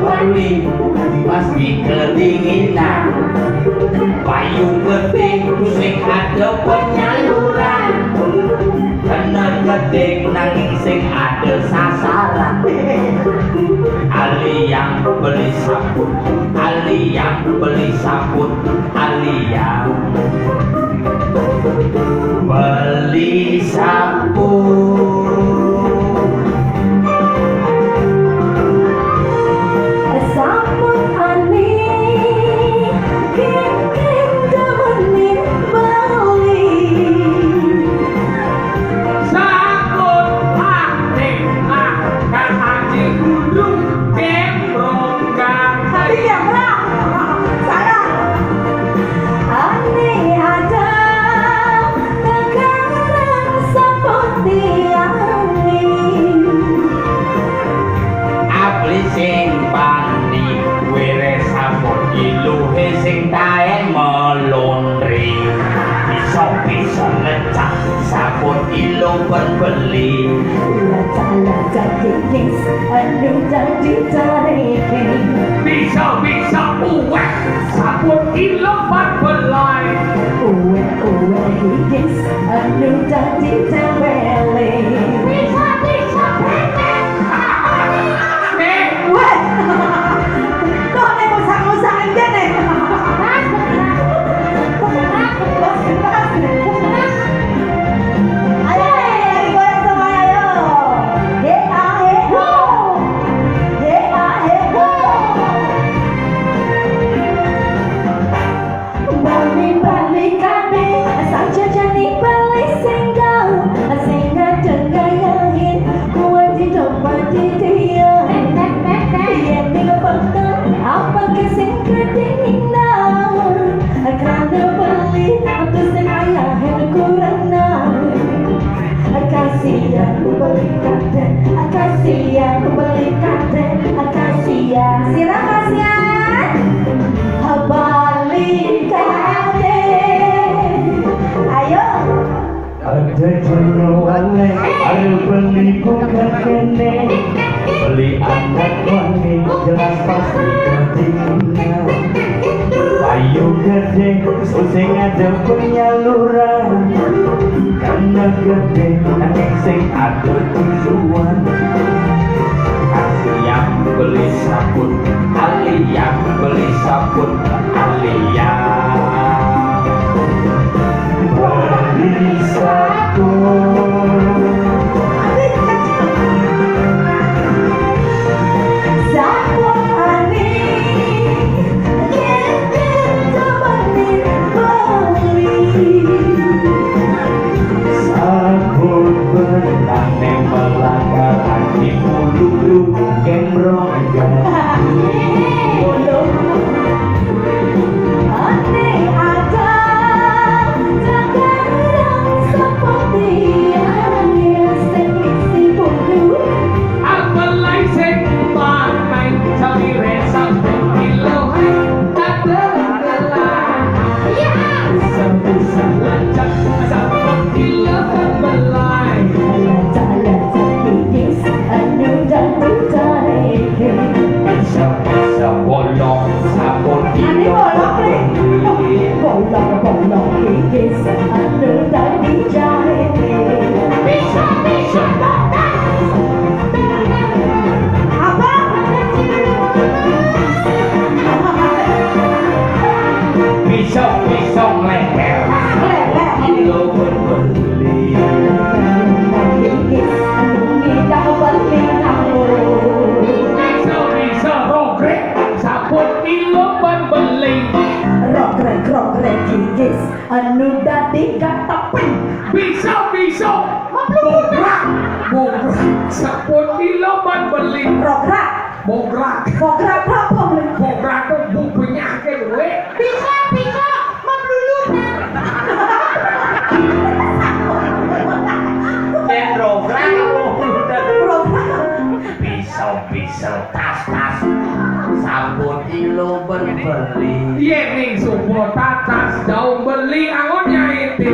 Bali pasti kedinginan, payung gede sing ada penyaluran, kena gede nanging sing ada sasaran. Ali yang beli sabun, Ali yang beli sabun, Ali yang beli sabun. Sabun ilo berbeli, lacak jenis anu jadi tarik. Bisa uwe sabun ilo berbelai. Uwe jenis anu jadi tebeli. Bisa pendek. Weh, kok nih musak aja nih. Ada jenuhane, ada beli bukan kene, beli anak wangi jelas pasti kedinginan. Payung gede, sing ada penyaluran, karena gede, nanging sing ada tujuan. Ali yang beli sabun, Ali yang beli sabun, Ali yang beli sabun. Sabun benang melanggar hati bulu gembrong. Pisau leher, ilo berbeli. Pisau rogrek, sabun ilo berbeli. Rogrek gigis, anu dadi kata ping. Pisau bobrak, sabun iloban beli Rokrak. bograk Rokrak apa beli? bograk tuh bu penyakit we Bisa, bisa. Membelulut. Dendrograk Rokrak. pisau tas sabun iloban beli Yening supo tatas daun beli angonnya itu